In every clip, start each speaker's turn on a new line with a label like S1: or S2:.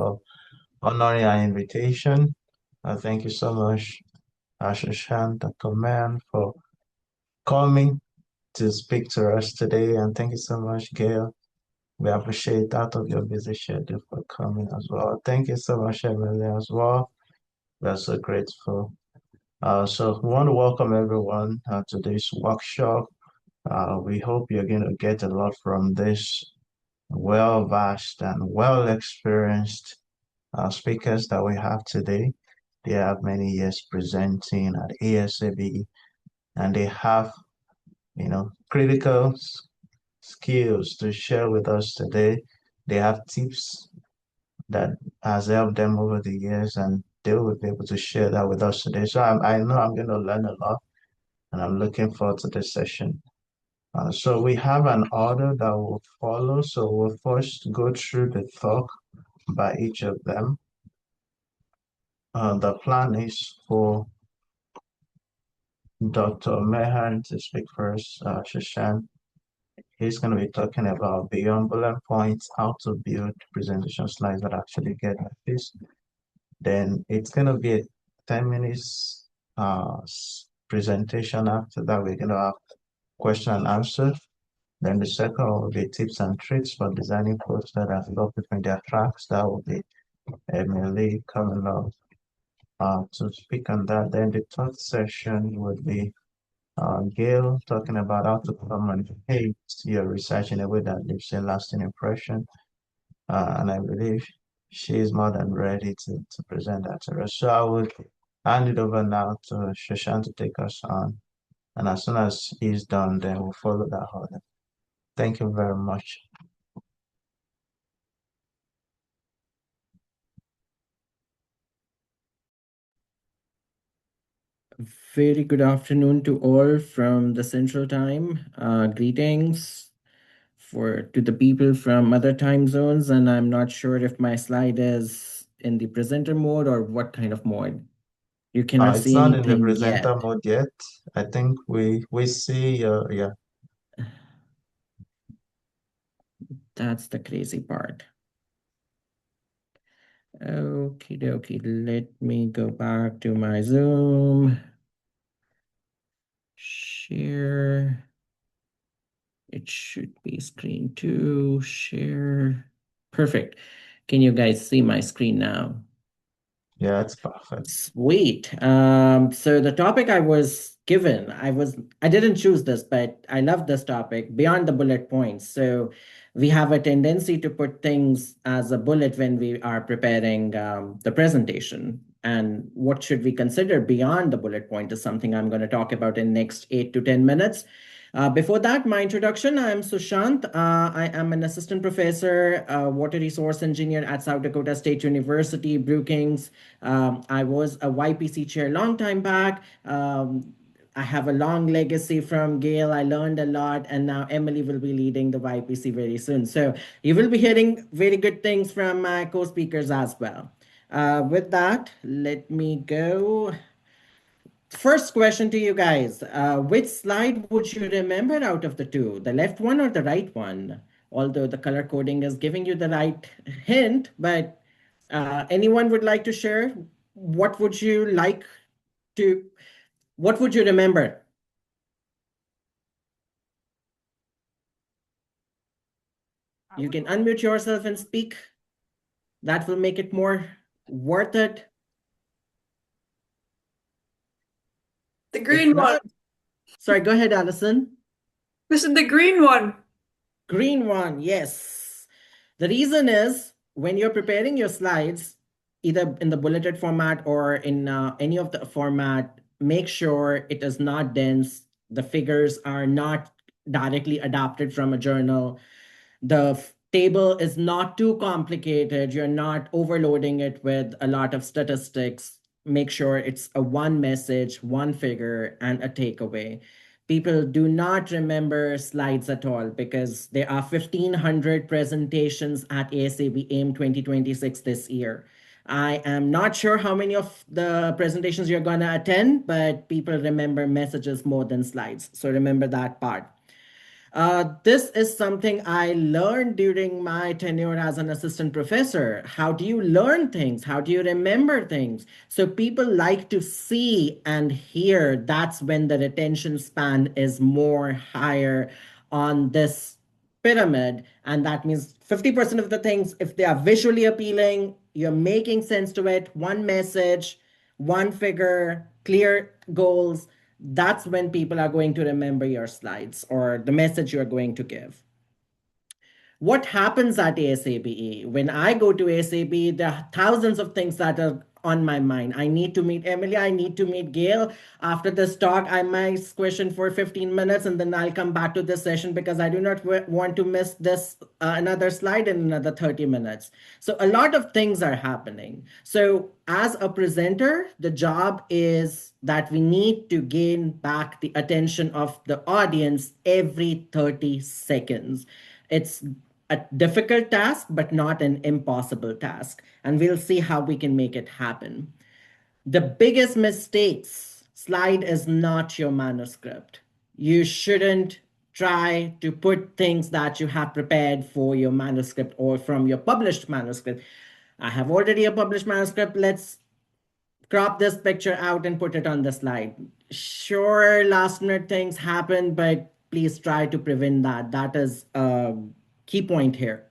S1: for honoring our invitation. Thank you so much, Sushant, Dr. Mehan, for coming to speak to us today. And thank you so much, Gayle. We appreciate out of your busy schedule for coming as well. Thank you so much, Emily, as well. We're so grateful. So we want to welcome everyone to this workshop. We hope you're going to get a lot from this well-versed and well-experienced speakers that we have today. They have many years presenting at ASABE, and they have, critical skills to share with us today. They have tips that has helped them over the years, and they will be able to share that with us today. So I know I'm going to learn a lot, and I'm looking forward to this session. So we have an order that will follow. So we'll first go through the talk by each of them. The plan is for Dr. Mehan to speak first. Sushant, he's going to be talking about beyond bullet points, how to build presentation slides that actually get like this. Then it's going to be a 10 minutes presentation. After that, we're going to have question and answer. Then the second will be tips and tricks for designing posts that have got between their tracks. That will be Emily coming up to speak on that. Then the third session would be Gayle talking about how to communicate your research in a way that leaves a lasting impression. And I believe she is more than ready to present that to us. So I would hand it over now to Shashan to take us on. And as soon as he's done, then we'll follow that order. Thank you very much.
S2: Very good afternoon to all from the Central Time. Greetings to the people from other time zones, and I'm not sure if my slide is in the presenter mode or what kind of mode. You cannot
S1: It's
S2: see
S1: not in the
S2: anything
S1: presenter
S2: yet.
S1: mode yet. I think we see yeah.
S2: That's the crazy part. Okie dokie, let me go back to my Zoom. Share. It should be screen 2, share. Perfect. Can you guys see my screen now?
S1: Yeah, it's perfect.
S2: Sweet. So the topic I was given, I didn't choose this, but I love this topic, beyond the bullet points. So we have a tendency to put things as a bullet when we are preparing the presentation. And what should we consider beyond the bullet point is something I'm going to talk about in next 8 to 10 minutes. Before that, my introduction, I am Sushant. I am an assistant professor, water resource engineer at South Dakota State University, Brookings. I was a YPC chair long time back. I have a long legacy from Gayle. I learned a lot, and now Emily will be leading the YPC very soon. So you will be hearing very good things from my co-speakers as well. With that, let me go. First question to you guys. Which slide would you remember out of the two, the left one or the right one? Although the color coding is giving you the right hint, but anyone would like to share? What would you like to, what would you remember? You can unmute yourself and speak. That will make it more worth it.
S3: The green one.
S2: Sorry, go ahead, Allison.
S3: This is the green one.
S2: Green one, yes. The reason is when you're preparing your slides, either in the bulleted format or in any of the format, make sure it is not dense. The figures are not directly adapted from a journal. The table is not too complicated. You're not overloading it with a lot of statistics. Make sure it's a one message, one figure, and a takeaway. People do not remember slides at all because there are 1,500 presentations at ASABE AIM 2026 this year. I am not sure how many of the presentations you're going to attend, but people remember messages more than slides. So remember that part. This is something I learned during my tenure as an assistant professor. How do you learn things? How do you remember things? So people like to see and hear. That's when the retention span is more higher on this pyramid. And that means 50% of the things, if they are visually appealing, you're making sense to it, one message, one figure, clear goals, that's when people are going to remember your slides or the message you're going to give. What happens at ASABE? When I go to ASABE, there are thousands of things that are on my mind. I need to meet Emily. I need to meet Gayle. After this talk, I might question for 15 minutes and then I'll come back to this session because I do not want to miss this another slide in another 30 minutes. So a lot of things are happening. So as a presenter, the job is that we need to gain back the attention of the audience every 30 seconds. It's a difficult task, but not an impossible task. And we'll see how we can make it happen. The biggest mistakes, slide is not your manuscript. You shouldn't try to put things that you have prepared for your manuscript or from your published manuscript. I have already a published manuscript. Let's crop this picture out and put it on the slide. Sure, last minute things happen, but please try to prevent that. That is a key point here.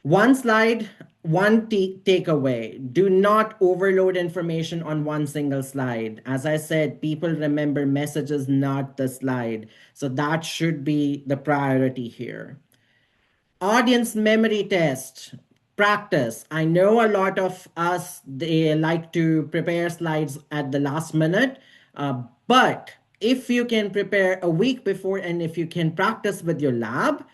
S2: One slide, one takeaway. Do not overload information on one single slide. As I said, people remember messages, not the slide. So that should be the priority here. Audience memory test. Practice. I know a lot of us, they like to prepare slides at the last minute, but if you can prepare a week before and if you can practice with your lab,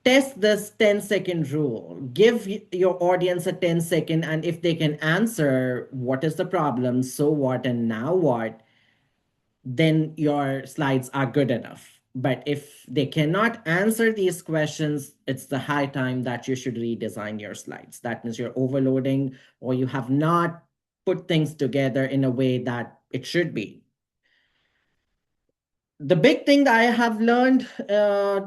S2: test this 10-second rule. Give your audience a 10-second, and if they can answer what is the problem, so what, and now what, then your slides are good enough. But if they cannot answer these questions, it's the high time that you should redesign your slides. That means you're overloading or you have not put things together in a way that it should be. The big thing that I have learned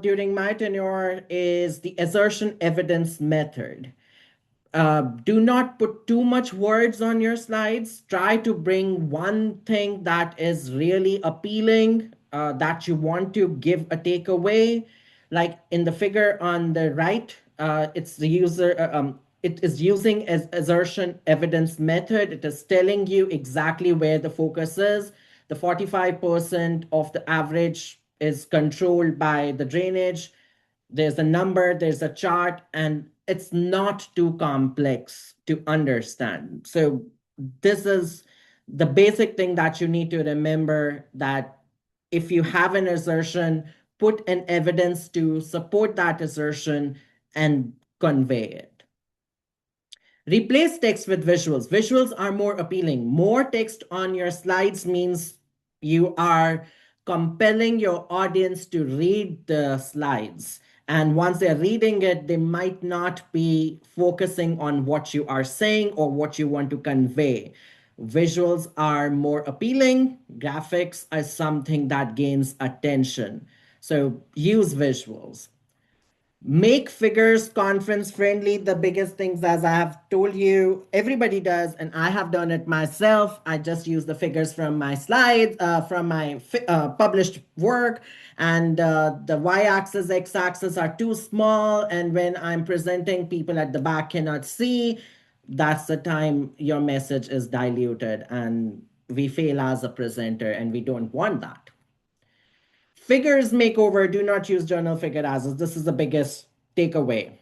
S2: during my tenure is the assertion evidence method. Do not put too much words on your slides. Try to bring one thing that is really appealing, that you want to give a takeaway. Like in the figure on the right, it's the user. It is using as assertion evidence method. It is telling you exactly where the focus is. The 45% of the average is controlled by the drainage. There's a number, there's a chart, and it's not too complex to understand. So this is the basic thing that you need to remember, that if you have an assertion, put an evidence to support that assertion and convey it. Replace text with visuals. Visuals are more appealing. More text on your slides means you are compelling your audience to read the slides. And once they're reading it, they might not be focusing on what you are saying or what you want to convey. Visuals are more appealing. Graphics are something that gains attention. So use visuals. Make figures conference friendly. The biggest things, as I have told you, everybody does, and I have done it myself. I just use the figures from my slides, from my published work, and the y-axis, x-axis are too small, and when I'm presenting, people at the back cannot see. That's the time your message is diluted, and we fail as a presenter, and we don't want that. Figures makeover, do not use journal figure as this is the biggest takeaway.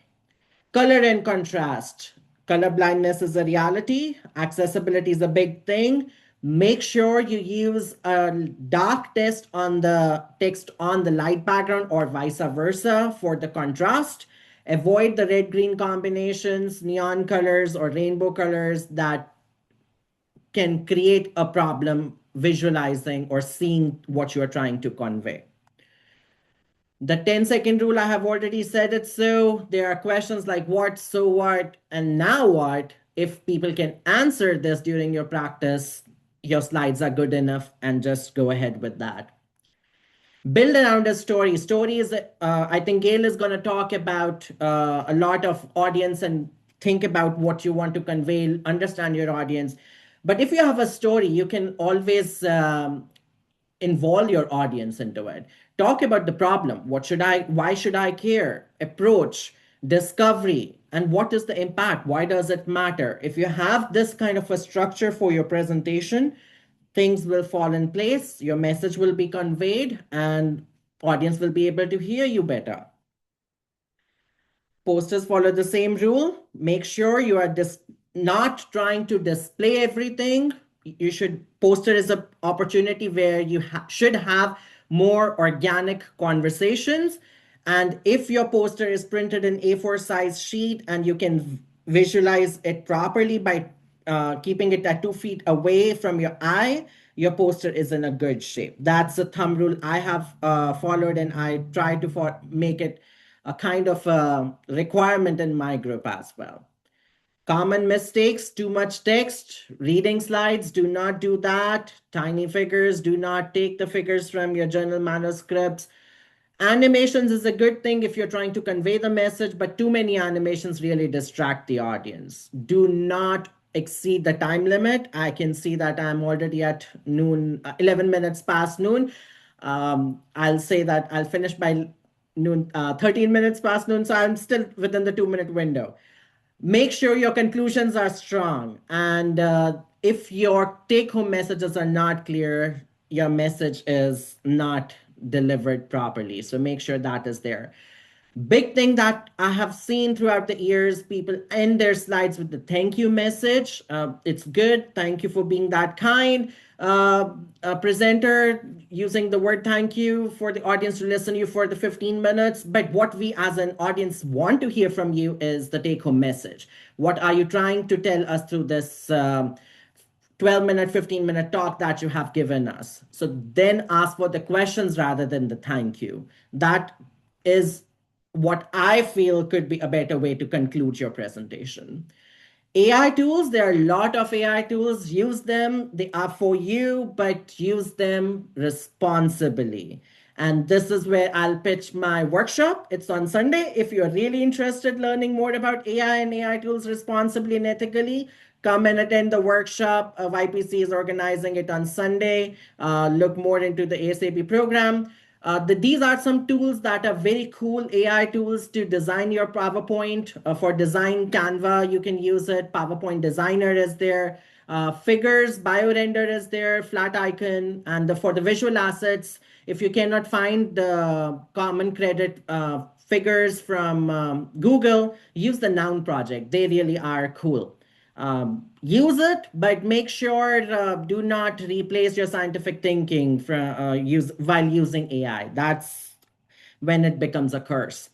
S2: Color and contrast. Color blindness is a reality. Accessibility is a big thing. Make sure you use a dark text on the light background or vice versa for the contrast. Avoid the red-green combinations, neon colors, or rainbow colors that can create a problem visualizing or seeing what you're trying to convey. The 10-second rule, I have already said it. So there are questions like what, so what, and now what. If people can answer this during your practice, your slides are good enough, and just go ahead with that. Build around a story. Story is, I think Gayle is going to talk about a lot of audience and think about what you want to convey, understand your audience. But if you have a story, you can always involve your audience into it. Talk about the problem. Why should I care? Approach, discovery, and what is the impact? Why does it matter? If you have this kind of a structure for your presentation, things will fall in place, your message will be conveyed, and audience will be able to hear you better. Posters follow the same rule. Make sure you are not trying to display everything. Poster is an opportunity where you should have more organic conversations. And if your poster is printed in A4 size sheet and you can visualize it properly by keeping it at 2 feet away from your eye, your poster is in a good shape. That's a thumb rule I have followed, and I try to make it a kind of a requirement in my group as well. Common mistakes: too much text, reading slides, do not do that. Tiny figures, do not take the figures from your journal manuscripts. Animations is a good thing if you're trying to convey the message, but too many animations really distract the audience. Do not exceed the time limit. I can see that I'm already at noon, 11 minutes past noon. I'll say that I'll finish by noon, 13 minutes past noon, so I'm still within the 2 minute window. Make sure your conclusions are strong, and if your take-home messages are not clear, your message is not delivered properly. So make sure that is there. Big thing that I have seen throughout the years, people end their slides with the thank you message. It's good. Thank you for being that kind. A presenter using the word thank you for the audience to listen to you for the 15 minutes. But what we as an audience want to hear from you is the take home message. What are you trying to tell us through this 12-minute, 15-minute talk that you have given us? So then ask for the questions rather than the thank you. That is what I feel could be a better way to conclude your presentation. AI tools, there are a lot of AI tools. Use them. They are for you, but use them responsibly. And this is where I'll pitch my workshop. It's on Sunday. If you're really interested in learning more about AI and AI tools responsibly and ethically, come and attend the workshop. YPC is organizing it on Sunday. Look more into the ASABE program. These are some tools that are very cool AI tools to design your PowerPoint. For design, Canva, you can use it. PowerPoint Designer is there. Figures, BioRender is there. Flat Icon. And for the visual assets, if you cannot find the common credit figures from Google, use the Noun project. They really are cool. Use it, but make sure do not replace your scientific thinking while using AI. That's when it becomes a curse.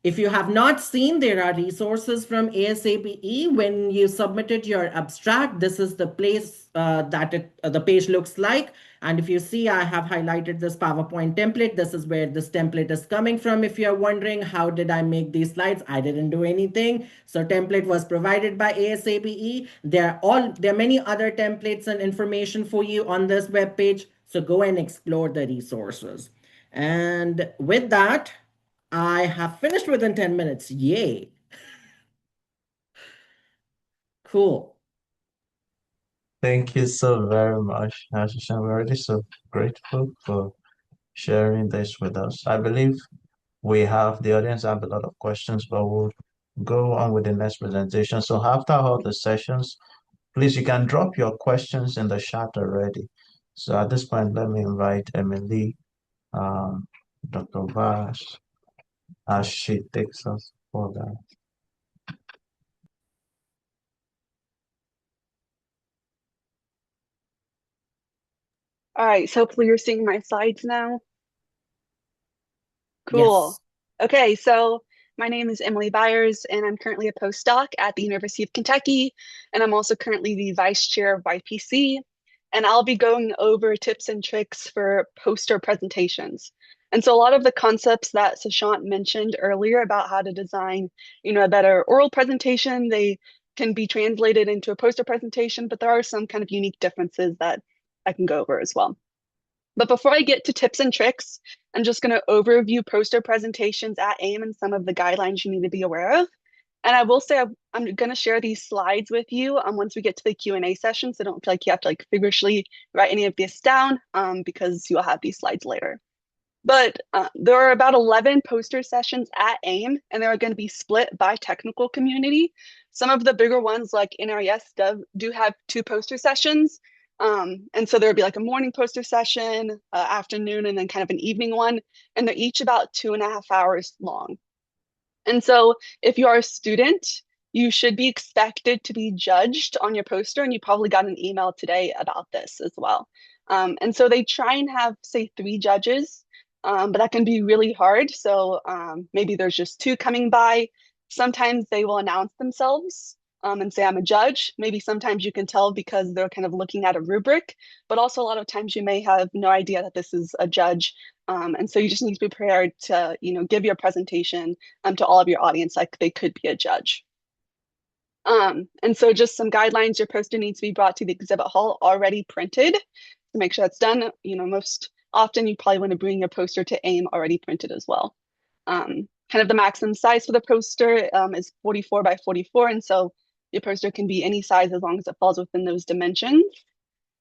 S2: If you have not seen, there are resources from ASABE. When you submitted your abstract, this is the place that the page looks like. And if you see, I have highlighted this PowerPoint template. This is where this template is coming from. If you're wondering, how did I make these slides? I didn't do anything. So template was provided by ASABE. There are many other templates and information for you on this web page. So go and explore the resources. And with that, I have finished within 10 minutes. Yay. Cool.
S1: Thank you so very much, Ashishan. We're really so grateful for sharing this with us. I believe the audience have a lot of questions, but we'll go on with the next presentation. So after all the sessions, please, you can drop your questions in the chat already. So at this point, let me invite Emily, Dr. Vash, as she takes us for that.
S4: All right, so hopefully you're seeing my slides now. Cool.
S2: Yes.
S4: Okay, so my name is Emily Byers, and I'm currently a postdoc at the University of Kentucky, and I'm also currently the vice chair of YPC, and I'll be going over tips and tricks for poster presentations. And so a lot of the concepts that Sushant mentioned earlier about how to design, a better oral presentation, they can be translated into a poster presentation, but there are some kind of unique differences that I can go over as well. But before I get to tips and tricks, I'm just going to overview poster presentations at AIM and some of the guidelines you need to be aware of. And I will say I'm going to share these slides with you once we get to the Q&A session, so don't feel like you have to like feverishly write any of this down because you'll have these slides later. But there are about 11 poster sessions at AIM, and they're going to be split by technical community. Some of the bigger ones like NRES do have 2 poster sessions. And so there'll be like a morning poster session, afternoon, and then kind of an evening one. And they're each about 2.5 hours long. And so if you are a student, you should be expected to be judged on your poster, and you probably got an email today about this as well. And so they try and have, say, 3 judges, but that can be really hard. So maybe there's just 2 coming by. Sometimes they will announce themselves and say, I'm a judge. Maybe sometimes you can tell because they're kind of looking at a rubric, but also a lot of times you may have no idea that this is a judge. And so you just need to be prepared to, give your presentation to all of your audience like they could be a judge. And so just some guidelines: your poster needs to be brought to the exhibit hall already printed to make sure that's done. Most often you probably want to bring your poster to AIM already printed as well. Kind of the maximum size for the poster is 44 by 44. And so your poster can be any size as long as it falls within those dimensions.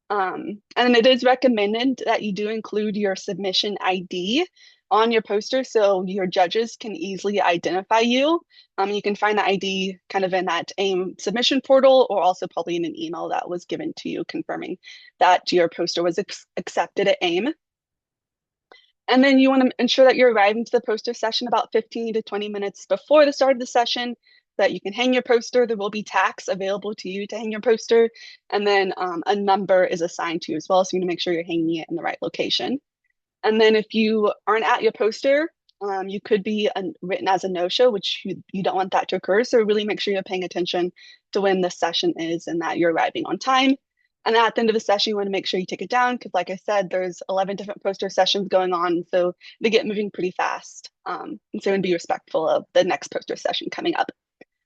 S4: And it is recommended that you do include your submission ID on your poster so your judges can easily identify you. You can find the ID kind of in that AIM submission portal, or also probably in an email that was given to you confirming that your poster was accepted at AIM. And then you want to ensure that you're arriving to the poster session about 15 to 20 minutes before the start of the session, so that you can hang your poster. There will be tacks available to you to hang your poster. And then a number is assigned to you as well, so you need to make sure you're hanging it in the right location. And then if you aren't at your poster, you could be written as a no-show, which you don't want that to occur. So really make sure you're paying attention to when the session is and that you're arriving on time. And at the end of the session, you want to make sure you take it down because, like I said, there's 11 different poster sessions going on, so they get moving pretty fast. And so and be respectful of the next poster session coming up.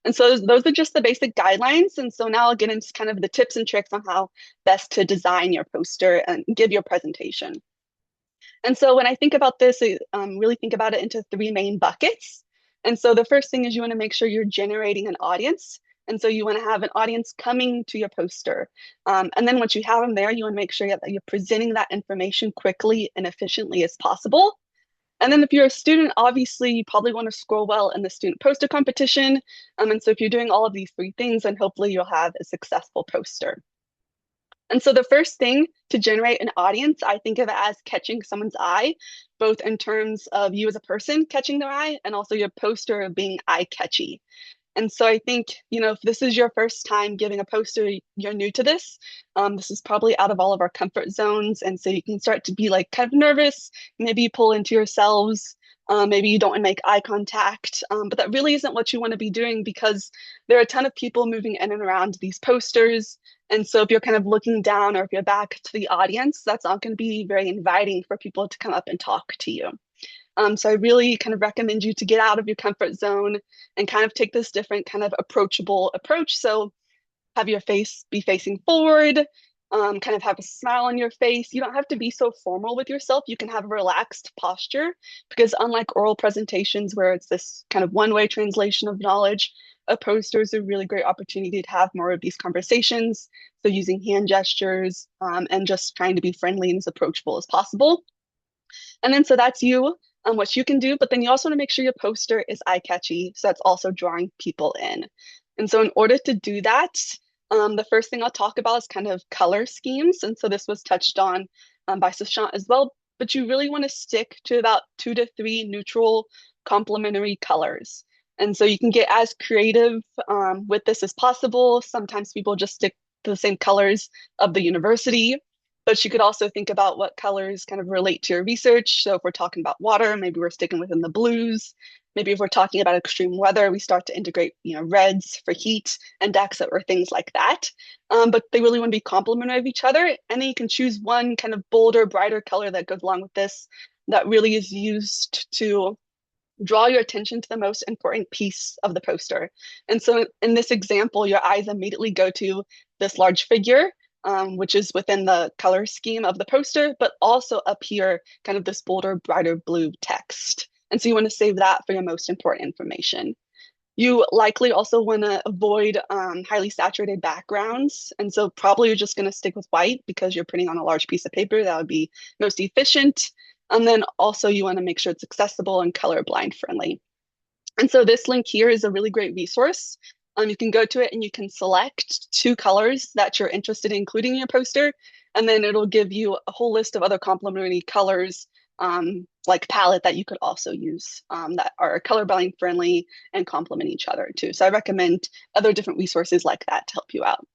S4: And so those are just the basic guidelines. And so now I'll get into kind of the tips and tricks on how best to design your poster and give your presentation. And so when I think about this, I really think about it into 3 main buckets. And so the first thing is you want to make sure you're generating an audience. And so you want to have an audience coming to your poster. And then once you have them there, you want to make sure that you're presenting that information quickly and efficiently as possible. And then if you're a student, obviously you probably want to score well in the student poster competition. And so if you're doing all of these 3 things, then hopefully you'll have a successful poster. And so the first thing to generate an audience, I think of it as catching someone's eye, both in terms of you as a person catching their eye and also your poster being eye-catchy. And so I think, if this is your first time giving a poster, you're new to this. This is probably out of all of our comfort zones. And so you can start to be like kind of nervous, maybe you pull into yourselves, maybe you don't want to make eye contact, but that really isn't what you want to be doing because there are a ton of people moving in and around these posters. And so if you're kind of looking down or if you're back to the audience, that's not going to be very inviting for people to come up and talk to you. So I really kind of recommend you to get out of your comfort zone and kind of take this different kind of approachable approach. So have your face be facing forward, kind of have a smile on your face. You don't have to be so formal with yourself. You can have a relaxed posture because unlike oral presentations where it's this kind of one-way translation of knowledge, a poster is a really great opportunity to have more of these conversations. So using hand gestures and just trying to be friendly and as approachable as possible. And then so that's you. What you can do, but then you also want to make sure your poster is eye-catchy, so that's also drawing people in. And so in order to do that, the first thing I'll talk about is kind of color schemes. And so this was touched on by Sushant as well, but you really want to stick to about 2 to 3 neutral complementary colors. And so you can get as creative with this as possible. Sometimes people just stick to the same colors of the university. But you could also think about what colors kind of relate to your research. So if we're talking about water, maybe we're sticking within the blues. Maybe if we're talking about extreme weather, we start to integrate, reds for heat and decks or things like that. But they really want to be complementary of each other. And then you can choose one kind of bolder, brighter color that goes along with this that really is used to draw your attention to the most important piece of the poster. And so in this example, your eyes immediately go to this large figure. which is within the color scheme of the poster, but also up here, kind of this bolder, brighter blue text. And so you want to save that for your most important information. You likely also want to avoid highly saturated backgrounds. And so probably you're just going to stick with white because you're printing on a large piece of paper. That would be most efficient. And then also you want to make sure it's accessible and colorblind friendly. And so this link here is a really great resource. You can go to it and you can select 2 colors that you're interested in including in your poster. And then it'll give you a whole list of other complementary colors like palette that you could also use that are colorblind friendly and complement each other too. So I recommend other different resources like that to help you out.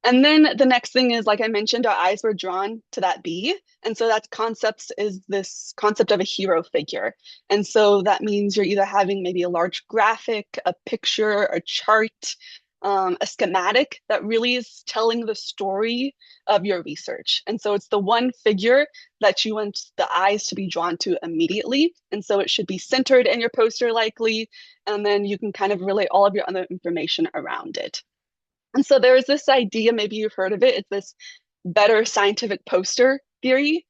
S4: And then the next thing is, like I mentioned, our eyes were drawn to that bee. And so that concept is this concept of a hero figure. And so that means you're either having maybe a large graphic, a picture, a chart, a schematic that really is telling the story of your research. And so it's the one figure that you want the eyes to be drawn to immediately. And so it should be centered in your poster likely, and then you can kind of relay all of your other information around it. And so there is this idea, maybe you've heard of it, it's this better scientific poster theory.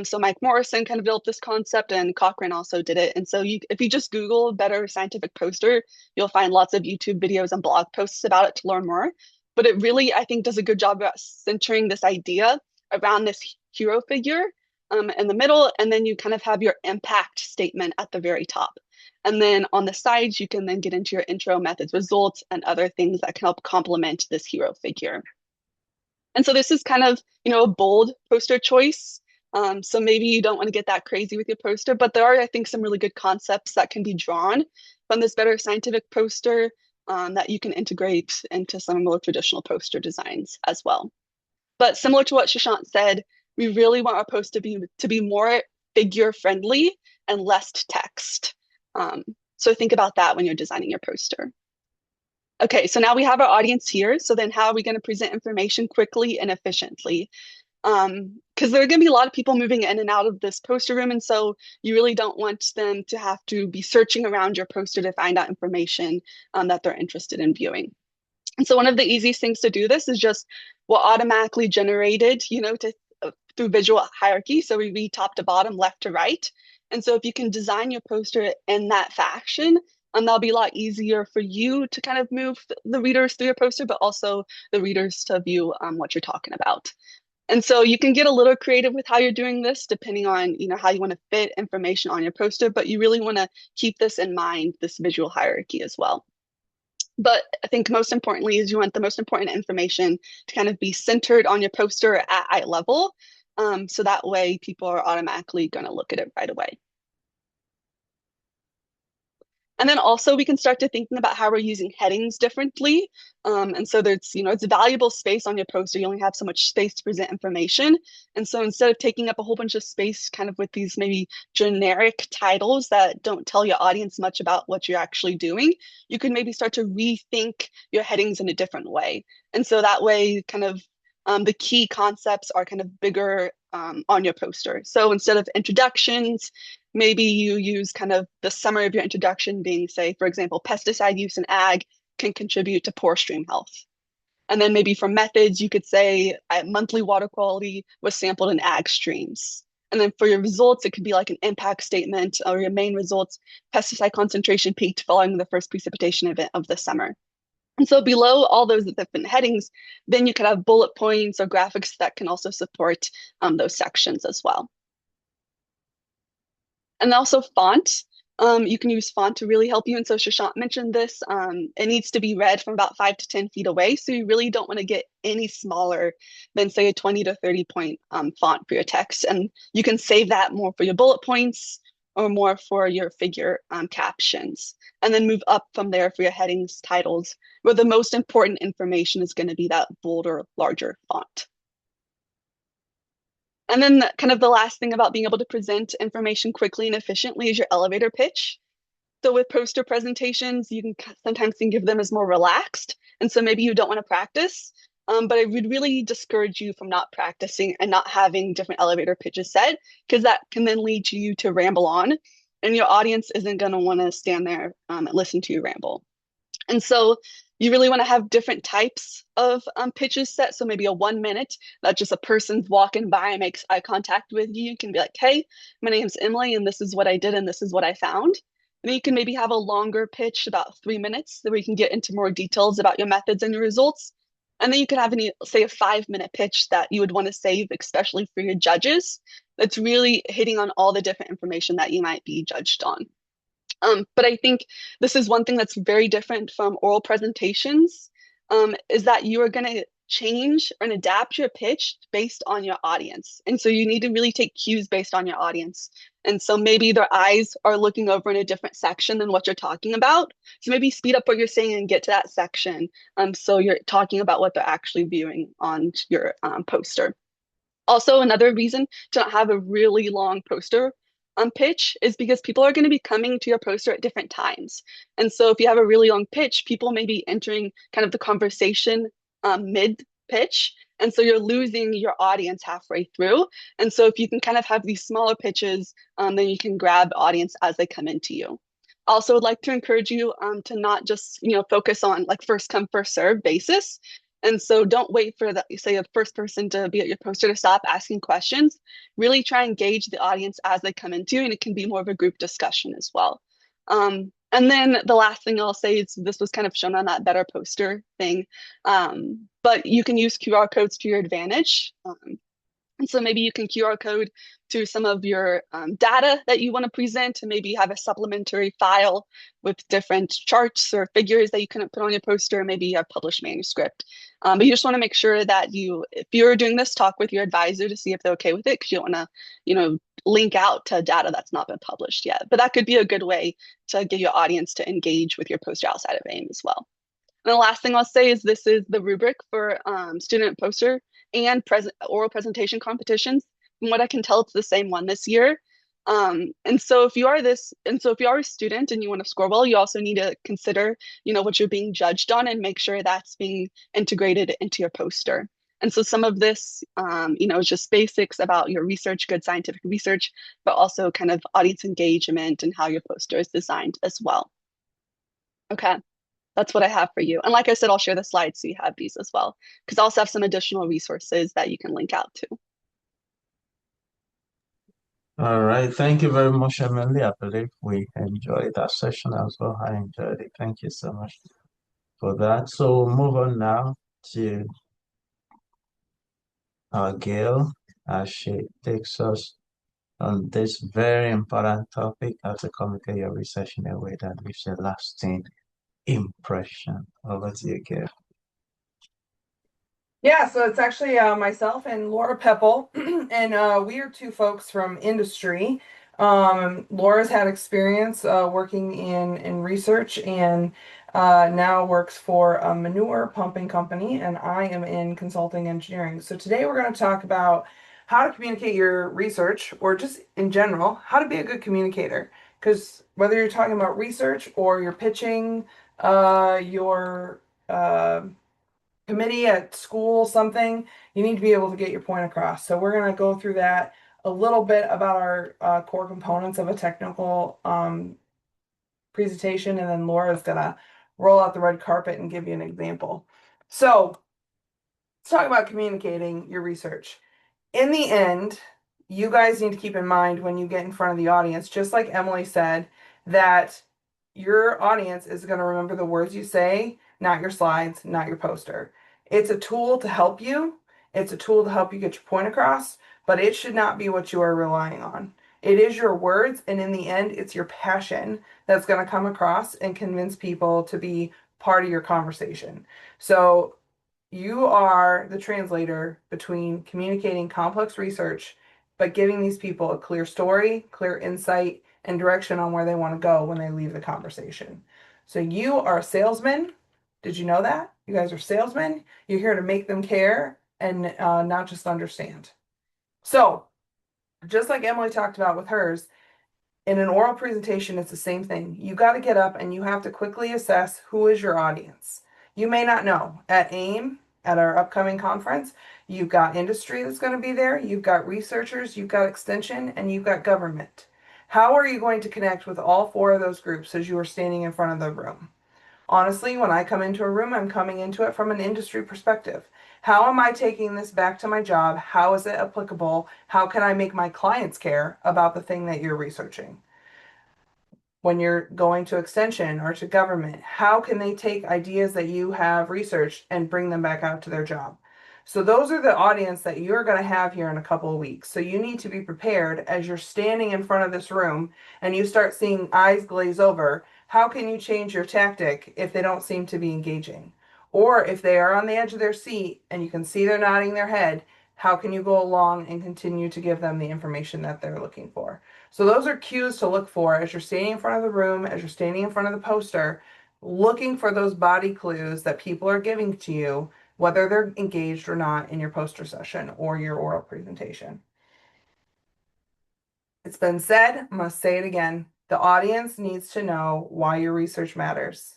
S4: So Mike Morrison kind of built this concept and Cochrane also did it. And so if you just Google better scientific poster, you'll find lots of YouTube videos and blog posts about it to learn more. But it really, I think, does a good job about centering this idea around this hero figure in the middle. And then you kind of have your impact statement at the very top. And then on the sides, you can then get into your intro, methods, results, and other things that can help complement this hero figure. And so this is kind of, a bold poster choice. So maybe you don't want to get that crazy with your poster, but there are, I think, some really good concepts that can be drawn from this better scientific poster that you can integrate into some more traditional poster designs as well. But similar to what Sushant said, we really want our post to be more figure friendly and less text. So think about that when you're designing your poster. Okay, so now we have our audience here. So then how are we going to present information quickly and efficiently? Because there are going to be a lot of people moving in and out of this poster room. And so you really don't want them to have to be searching around your poster to find out information that they're interested in viewing. And so one of the easiest things to do this is just what automatically generated, through visual hierarchy. So we read top to bottom, left to right. And so if you can design your poster in that fashion, that'll be a lot easier for you to kind of move the readers through your poster, but also the readers to view what you're talking about. And so you can get a little creative with how you're doing this, depending on how you want to fit information on your poster, but you really want to keep this in mind, this visual hierarchy as well. But I think most importantly is you want the most important information to kind of be centered on your poster at eye level. So that way people are automatically going to look at it right away. And then also we can start to thinking about how we're using headings differently. And so there's, it's a valuable space on your poster. You only have so much space to present information. And so instead of taking up a whole bunch of space kind of with these maybe generic titles that don't tell your audience much about what you're actually doing, you could maybe start to rethink your headings in a different way. And so that way kind of the key concepts are kind of bigger on your poster. So instead of introductions, maybe you use kind of the summary of your introduction being, say, for example, pesticide use in ag can contribute to poor stream health. And then maybe for methods, you could say monthly water quality was sampled in ag streams. And then for your results, it could be like an impact statement, or your main results, pesticide concentration peaked following the first precipitation event of the summer. And so below all those different headings, then you could have bullet points or graphics that can also support those sections as well. And also font. You can use font to really help you. And so Sushant mentioned this. It needs to be read from about 5 to 10 feet away. So you really don't want to get any smaller than, say, a 20 to 30 point font for your text. And you can save that more for your bullet points or more for your figure captions. And then move up from there for your headings, titles, where the most important information is going to be that bolder, larger font. And then kind of the last thing about being able to present information quickly and efficiently is your elevator pitch. So with poster presentations, you can sometimes think of them as more relaxed. And so maybe you don't want to practice, but I would really discourage you from not practicing and not having different elevator pitches set, because that can then lead you to ramble on, and your audience isn't going to want to stand there and listen to you ramble. And so you really want to have different types of pitches set. So maybe a 1 minute that just a person's walking by and makes eye contact with you. You can be like, hey, my name's Emily, and this is what I did, and this is what I found. And then you can maybe have a longer pitch, about 3 minutes, that we can get into more details about your methods and your results. And then you can have, say, a 5 minute pitch that you would want to save, especially for your judges. That's really hitting on all the different information that you might be judged on. But I think this is one thing that's very different from oral presentations, is that you are going to change and adapt your pitch based on your audience. And so you need to really take cues based on your audience. And so maybe their eyes are looking over in a different section than what you're talking about. So maybe speed up what you're saying and get to that section. So you're talking about what they're actually viewing on your poster. Also, another reason to not have a really long poster pitch is because people are going to be coming to your poster at different times. And so if you have a really long pitch, people may be entering kind of the conversation mid pitch. And so you're losing your audience halfway through. And so if you can kind of have these smaller pitches, then you can grab audience as they come into you. Also, would like to encourage you to not just focus on like first come first serve basis. And so don't wait for the, say, a first person to be at your poster to stop asking questions. Really try and engage the audience as they come into you, and it can be more of a group discussion as well. And then the last thing I'll say is this was kind of shown on that better poster thing, but you can use QR codes to your advantage. And so maybe you can QR code to some of your data that you want to present, and maybe have a supplementary file with different charts or figures that you couldn't put on your poster, maybe a published manuscript. But you just want to make sure that if you're doing this, talk with your advisor to see if they're okay with it, because you don't want to, link out to data that's not been published yet. But that could be a good way to get your audience to engage with your poster outside of AIM as well. And the last thing I'll say is this is the rubric for student poster and oral presentation competitions. From what I can tell, it's the same one this year. And so if you are a student and you want to score well, you also need to consider, what you're being judged on, and make sure that's being integrated into your poster. And so some of this, is just basics about your research, good scientific research, but also kind of audience engagement and how your poster is designed as well. Okay. That's what I have for you. And like I said, I'll share the slides so you have these as well, because I also have some additional resources that you can link out to.
S1: All right. Thank you very much, Emily. I believe we enjoyed that session as well. I enjoyed it. Thank you so much for that. So we'll move on now to Gayle as she takes us on this very important topic, how to communicate your research in a way that leaves a lasting impression. Over to you, Gayle.
S5: Yeah, so it's actually myself and Laura Pepple, and we are two folks from industry. Laura's had experience working in research, and now works for a manure pumping company, and I am in consulting engineering. So today we're going to talk about how to communicate your research, or just in general, how to be a good communicator. Because whether you're talking about research or you're pitching your committee at school, something, you need to be able to get your point across. So we're going to go through that a little bit about our core components of a technical presentation, and then Laura's going to roll out the red carpet and give you an example. So let's talk about communicating your research. In the end, you guys need to keep in mind when you get in front of the audience, just like Emily said, that your audience is going to remember the words you say, not your slides, not your poster. It's a tool to help you. It's a tool to help you get your point across, but it should not be what you are relying on. It is your words, and in the end, it's your passion that's going to come across and convince people to be part of your conversation. So you are the translator between communicating complex research, but giving these people a clear story, clear insight, and direction on where they want to go when they leave the conversation. So you are a salesman. Did you know that? You guys are salesmen. You're here to make them care and not just understand. So just like Emily talked about with hers, in an oral presentation, it's the same thing. You got to get up and you have to quickly assess who is your audience. You may not know. At AIM, at our upcoming conference, you've got industry that's going to be there. You've got researchers, you've got extension, and you've got government. How are you going to connect with all four of those groups as you are standing in front of the room? Honestly, when I come into a room, I'm coming into it from an industry perspective. How am I taking this back to my job? How is it applicable? How can I make my clients care about the thing that you're researching? When you're going to extension or to government, how can they take ideas that you have researched and bring them back out to their job? So those are the audience that you're going to have here in a couple of weeks. So you need to be prepared as you're standing in front of this room and you start seeing eyes glaze over. How can you change your tactic if they don't seem to be engaging? Or if they are on the edge of their seat and you can see they're nodding their head, how can you go along and continue to give them the information that they're looking for? So those are cues to look for as you're standing in front of the room, as you're standing in front of the poster, looking for those body clues that people are giving to you, whether they're engaged or not in your poster session or your oral presentation. It's been said, I must say it again. The audience needs to know why your research matters.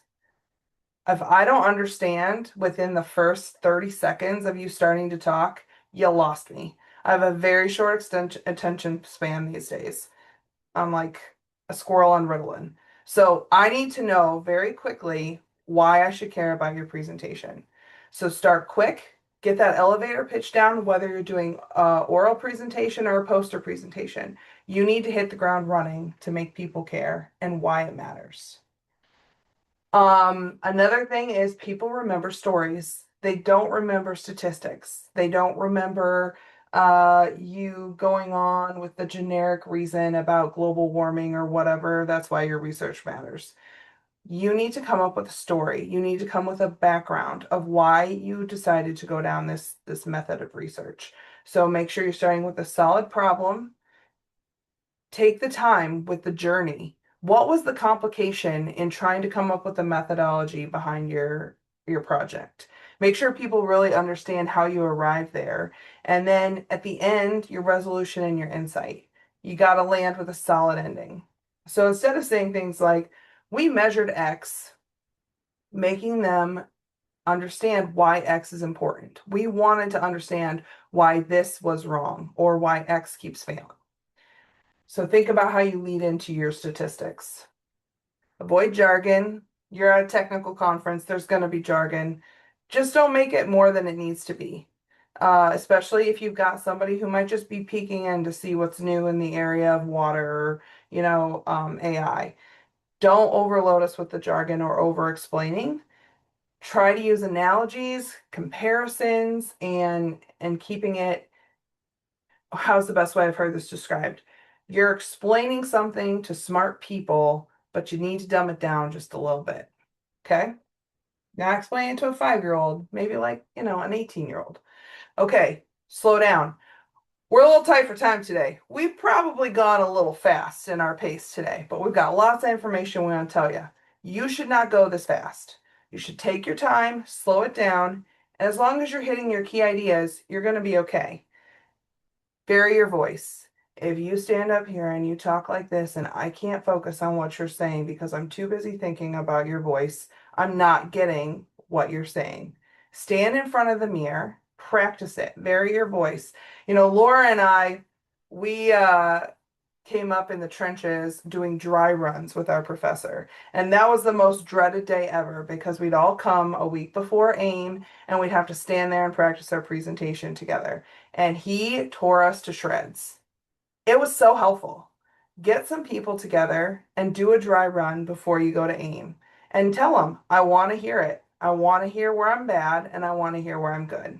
S5: If I don't understand within the first 30 seconds of you starting to talk, you lost me. I have a very short attention span these days. I'm like a squirrel on Ritalin. So I need to know very quickly why I should care about your presentation. So start quick, get that elevator pitch down, whether you're doing an oral presentation or a poster presentation. You need to hit the ground running to make people care and why it matters. Another thing is people remember stories. They don't remember statistics. They don't remember you going on with the generic reason about global warming or whatever. That's why your research matters. You need to come up with a story. You need to come with a background of why you decided to go down this method of research. So make sure you're starting with a solid problem. Take the time with the journey. What was the complication in trying to come up with a methodology behind your project? Make sure people really understand how you arrived there. And then at the end, your resolution and your insight. You got to land with a solid ending. So instead of saying things like, we measured X, making them understand why X is important. We wanted to understand why this was wrong or why X keeps failing. So think about how you lead into your statistics. Avoid jargon. You're at a technical conference. There's going to be jargon. Just don't make it more than it needs to be. Especially if you've got somebody who might just be peeking in to see what's new in the area of water, or, AI. Don't overload us with the jargon or over explaining. Try to use analogies, comparisons, and keeping it. How's the best way I've heard this described? You're explaining something to smart people, but you need to dumb it down just a little bit. Okay? Not explain it to a 5-year-old, maybe like, an 18-year-old. Okay, slow down. We're a little tight for time today. We've probably gone a little fast in our pace today, but we've got lots of information we want to tell you. You should not go this fast. You should take your time, slow it down, and as long as you're hitting your key ideas, you're going to be okay. Vary your voice. If you stand up here and you talk like this and I can't focus on what you're saying because I'm too busy thinking about your voice, I'm not getting what you're saying. Stand in front of the mirror, practice it, vary your voice. Laura and I, we came up in the trenches doing dry runs with our professor. And that was the most dreaded day ever because we'd all come a week before AIM and we'd have to stand there and practice our presentation together. And he tore us to shreds. It was so helpful. Get some people together and do a dry run before you go to AIM and tell them, I want to hear it. I want to hear where I'm bad and I want to hear where I'm good.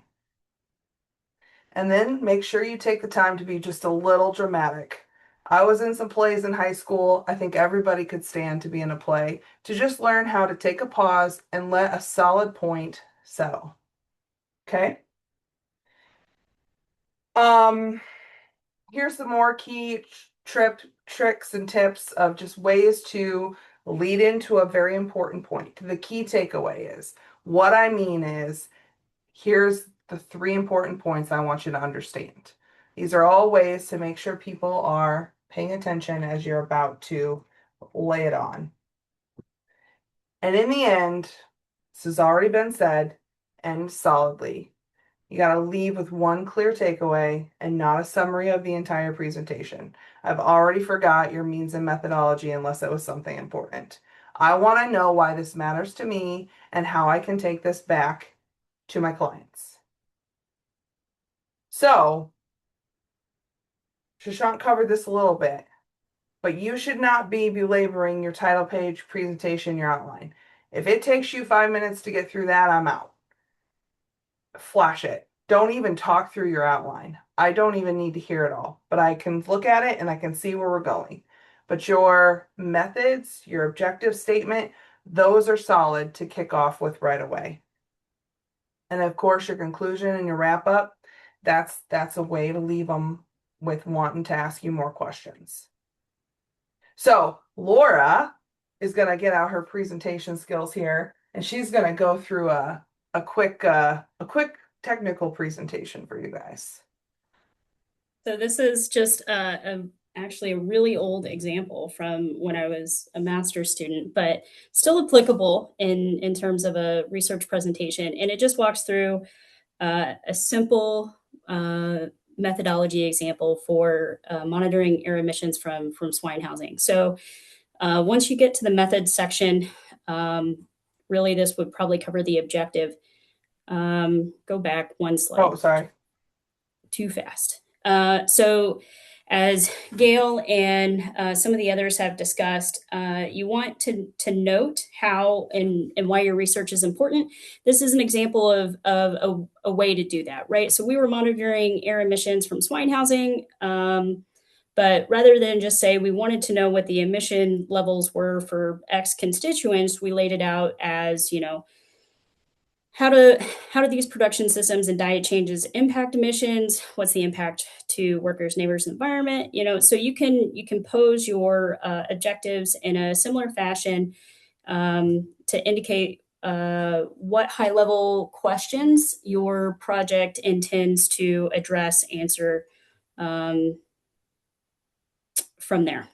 S5: And then make sure you take the time to be just a little dramatic. I was in some plays in high school. I think everybody could stand to be in a play to just learn how to take a pause and let a solid point settle. Okay? Here's some more key tricks and tips of just ways to lead into a very important point. The key takeaway is, what I mean is, here's the 3 important points I want you to understand. These are all ways to make sure people are paying attention as you're about to lay it on. And in the end, this has already been said, end solidly. You got to leave with one clear takeaway and not a summary of the entire presentation. I've already forgot your means and methodology unless it was something important. I want to know why this matters to me and how I can take this back to my clients. So, Sushant covered this a little bit, but you should not be belaboring your title page, presentation, your outline. If it takes you 5 minutes to get through that, I'm out. Flash it. Don't even talk through your outline. I don't even need to hear it all, but I can look at it and I can see where we're going. But your methods, your objective statement, those are solid to kick off with right away. And of course, your conclusion and your wrap up, that's a way to leave them with wanting to ask you more questions. So Laura is going to get out her presentation skills here, and she's going to go through a quick technical presentation for you guys.
S6: So this is just actually a really old example from when I was a master's student, but still applicable in terms of a research presentation. And it just walks through a simple methodology example for monitoring air emissions from swine housing. So once you get to the methods section, really this would probably cover the objective. Go back one slide.
S5: Oh, sorry.
S6: Too fast. So as Gayle and some of the others have discussed, you want to note how and why your research is important. This is an example of a way to do that, right? So we were monitoring air emissions from swine housing, but rather than just say we wanted to know what the emission levels were for X constituents, we laid it out as, you know, how do these production systems and diet changes impact emissions? What's the impact to workers, neighbors, and environment? You know, so you can pose your objectives in a similar fashion to indicate what high-level questions your project intends to address, answer from there.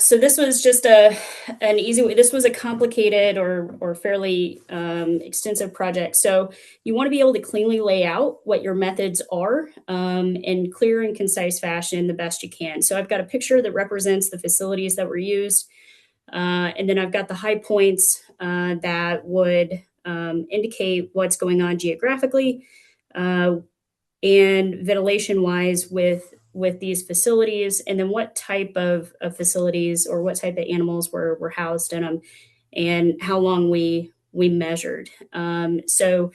S6: So this was just an easy way. This was a complicated or fairly extensive project. So you want to be able to cleanly lay out what your methods are in clear and concise fashion the best you can. So I've got a picture that represents the facilities that were used. And then I've got the high points that would indicate what's going on geographically and ventilation-wise with these facilities, and then what type of facilities or what type of animals were housed in them, and how long we measured. So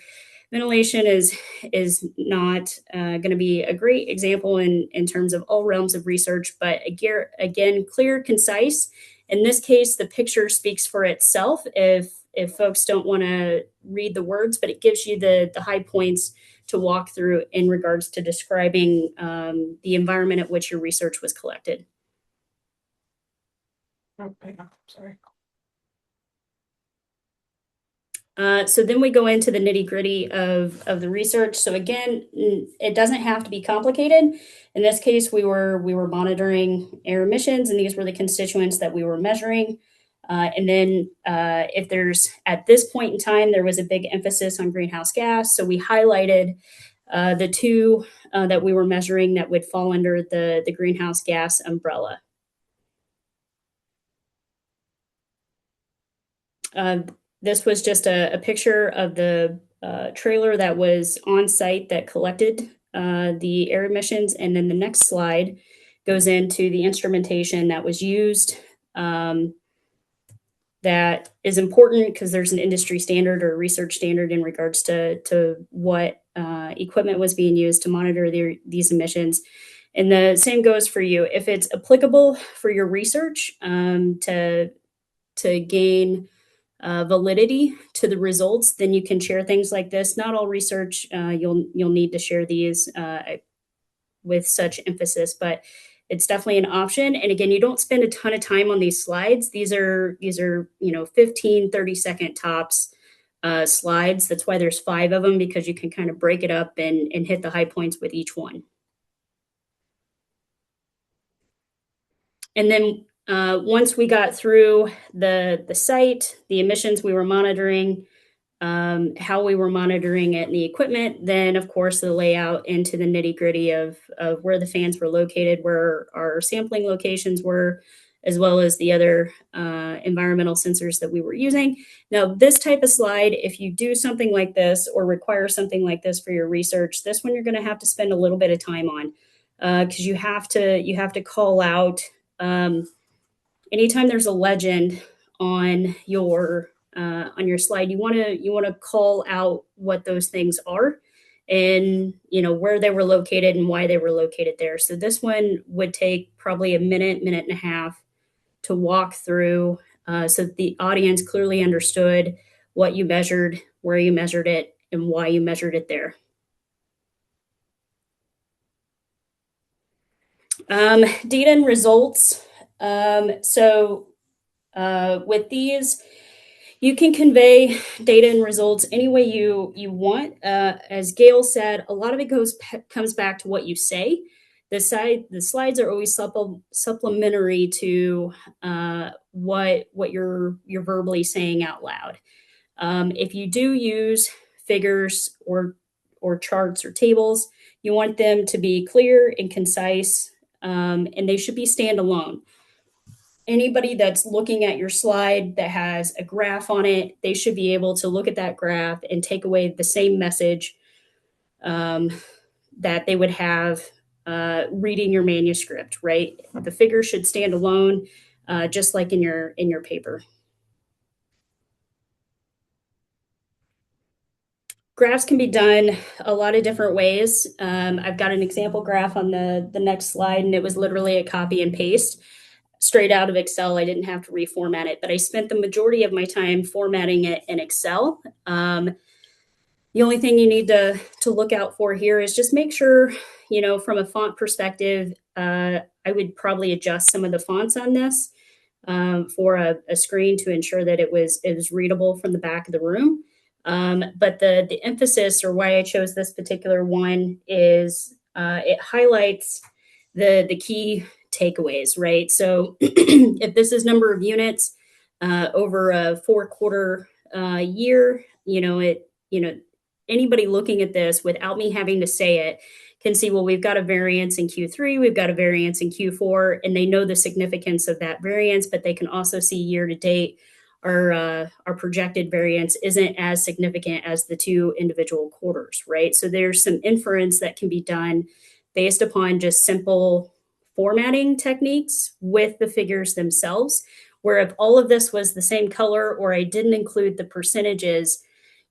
S6: ventilation is not going to be a great example in terms of all realms of research, but again, clear, concise. In this case, the picture speaks for itself if folks don't want to read the words, but it gives you the high points to walk through in regards to describing the environment at which your research was collected.
S5: Oh, hang on, sorry.
S6: So then we go into the nitty-gritty of the research. So again, it doesn't have to be complicated. In this case, we were monitoring air emissions, and these were the constituents that we were measuring. And then if there's, at this point in time, there was a big emphasis on greenhouse gas. So we highlighted the two that we were measuring that would fall under the greenhouse gas umbrella. This was just a picture of the trailer that was on site that collected the air emissions. And then the next slide goes into the instrumentation that was used. That is important because there's an industry standard or research standard in regards to what equipment was being used to monitor these emissions. And the same goes for you. If it's applicable for your research to gain validity to the results, then you can share things like this. Not all research you'll need to share these with such emphasis, but it's definitely an option. And again, you don't spend a ton of time on these slides. These are 15, 30-second tops slides. That's why there's 5 of them, because you can kind of break it up and hit the high points with each one. And then once we got through the site, the emissions we were monitoring, how we were monitoring it and the equipment, then of course the layout into the nitty-gritty of where the fans were located, where our sampling locations were, as well as the other environmental sensors that we were using. Now, this type of slide, if you do something like this or require something like this for your research, this one you're going to have to spend a little bit of time on, because you have to call out anytime there's a legend on your slide. You want to call out what those things are, and where they were located and why they were located there. So this one would take probably a minute and a half to walk through, so that the audience clearly understood what you measured, where you measured it, and why you measured it there. Data and results. With these, you can convey data and results any way you want. As Gayle said, a lot of it comes back to what you say. The slides are always supplementary to what you're verbally saying out loud. If you do use figures or charts or tables, you want them to be clear and concise, and they should be standalone. Anybody that's looking at your slide that has a graph on it, they should be able to look at that graph and take away the same message that they would have reading your manuscript, right? The figure should stand alone, just like in your paper. Graphs can be done a lot of different ways. I've got an example graph on the next slide, and it was literally a copy and paste straight out of Excel. I didn't have to reformat it, but I spent the majority of my time formatting it in Excel. The only thing you need to look out for here is just make sure, from a font perspective, I would probably adjust some of the fonts on this for a screen to ensure that it was readable from the back of the room. But the emphasis, or why I chose this particular one, is it highlights the key takeaways, right? So if this is number of units over a 4-quarter year, anybody looking at this without me having to say it can see, well, we've got a variance in Q3, we've got a variance in Q4, and they know the significance of that variance, but they can also see year to date our projected variance isn't as significant as the 2 individual quarters, right? So there's some inference that can be done based upon just simple formatting techniques with the figures themselves, where if all of this was the same color or I didn't include the percentages,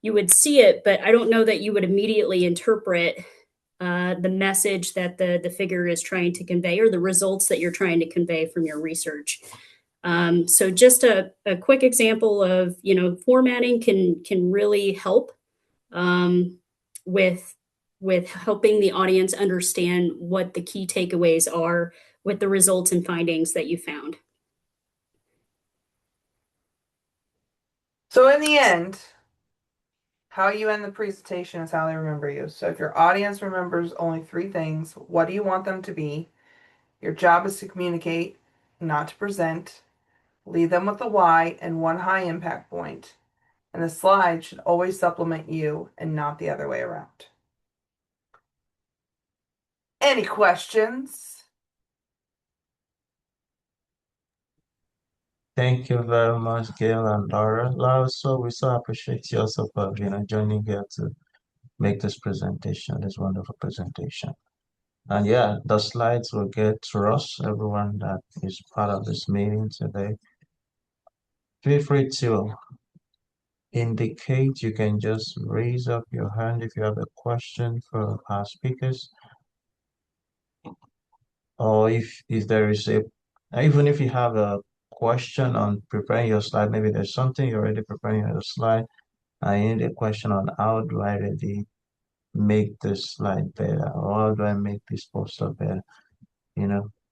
S6: you would see it, but I don't know that you would immediately interpret the message that the figure is trying to convey, or the results that you're trying to convey from your research. So just a quick example of, formatting can really help with helping the audience understand what the key takeaways are with the results and findings that you found.
S5: So in the end, how you end the presentation is how they remember you. So if your audience remembers only 3 things, what do you want them to be? Your job is to communicate, not to present. Leave them with a why and 1 high impact point. And the slide should always supplement you and not the other way around. Any questions?
S1: Thank you very much, Gayle and Laura. Laura, we so appreciate you also for joining here to make this presentation, this wonderful presentation. And yeah, the slides will get to us, everyone that is part of this meeting today. Feel free to indicate. You can just raise up your hand if you have a question for our speakers, or if there is even if you have a question on preparing your slide, maybe there's something you're already preparing your slide, I need a question on how do I really make this slide better, or how do I make this poster better?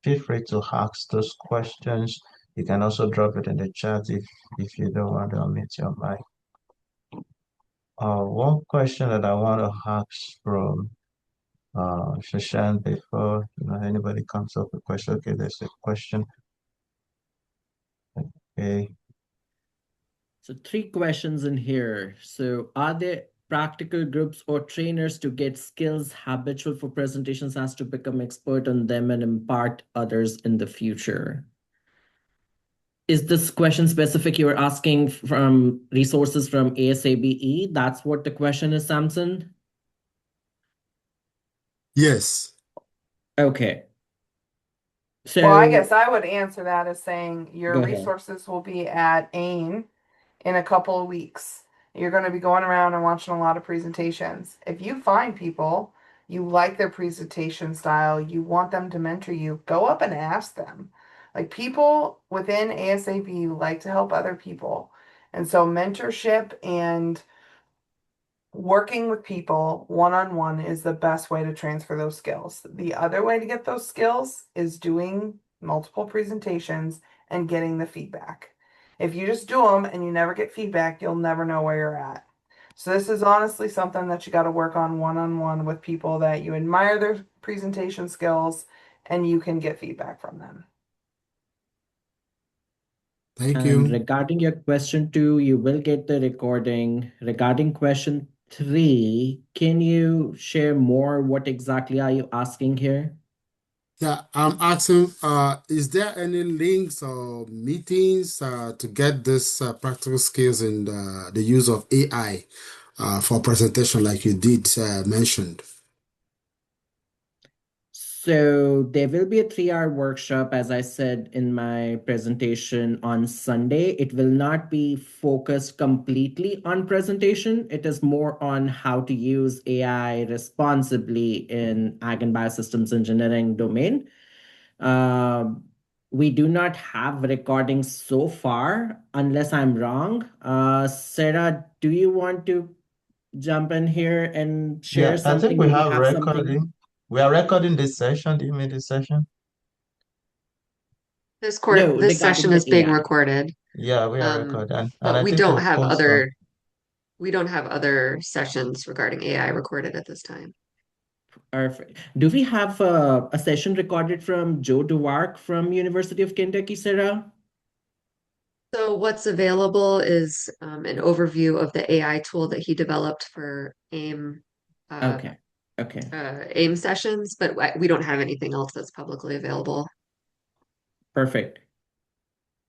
S1: Feel free to ask those questions. You can also drop it in the chat if you don't want to unmute your mic. One question that I want to ask from Sushant before anybody comes up with a question. Okay, there's a question. Okay.
S2: So 3 questions in here. So are there practical groups or trainers to get skills habitual for presentations as to become expert on them and impart others in the future? Is this question specific? You're asking from resources from ASABE? That's what the question is, Samson?
S7: Yes.
S2: Okay.
S5: Well, I
S2: So
S5: guess I would answer that as saying your
S2: go ahead.
S5: resources will be at AIM in a couple of weeks. You're going to be going around and watching a lot of presentations. If you find people, you like their presentation style, you want them to mentor you, go up and ask them. Like people within ASAB like to help other people. And so mentorship and working with people one-on-one is the best way to transfer those skills. The other way to get those skills is doing multiple presentations and getting the feedback. If you just do them and you never get feedback, you'll never know where you're at. So this is honestly something that you got to work on one-on-one with people that you admire their presentation skills and you can get feedback from them.
S7: Thank
S2: And
S7: you.
S2: regarding your question 2, you will get the recording. Regarding question 3, can you share more? What exactly are you asking here?
S7: Yeah, I'm asking, is there any links or meetings to get this practical skills in the use of AI for presentation like you did mentioned?
S2: So there will be a 3-hour workshop, as I said in my presentation on Sunday. It will not be focused completely on presentation. It is more on how to use AI responsibly in ag and biosystems engineering domain. We do not have recordings so far, unless I'm wrong. Sarah, do you want to jump in here and share
S1: Yeah, I think
S2: something?
S1: we
S2: Do we
S1: have
S2: have something?
S1: recording. We are recording this session. Do you mean this session?
S2: No,
S8: This
S2: regarding
S8: session
S2: the
S8: is being
S2: AI.
S8: recorded,
S1: Yeah, we are recording. And
S8: but
S1: I think we'll post on.
S8: we don't have other sessions regarding AI recorded at this time.
S2: Perfect. Do we have a session recorded from Joe DeWark from University of Kentucky, Sarah?
S8: So what's available is an overview of the AI tool that he developed for AIM
S2: Okay. Okay.
S8: AIM sessions, but we don't have anything else that's publicly available.
S2: Perfect.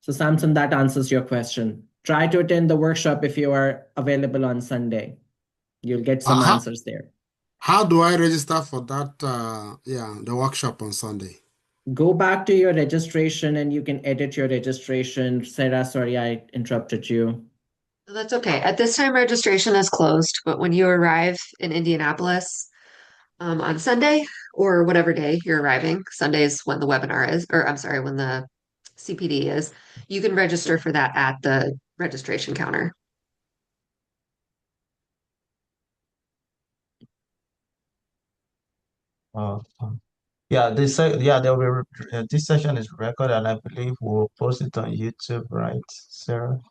S2: So Samson, that answers your question. Try to attend the workshop if you are available on Sunday. You'll get some
S7: How
S2: answers there.
S7: how do I register for that? The workshop on Sunday.
S2: Go back to your registration and you can edit your registration. Sarah, sorry, I interrupted you.
S8: That's okay. At this time, registration is closed, but when you arrive in Indianapolis on Sunday or whatever day you're arriving, Sunday is when the webinar is, or I'm sorry, when the CPD is, you can register for that at the registration counter.
S1: Yeah, this session is recorded, and I believe we'll post it on YouTube, right, Sarah?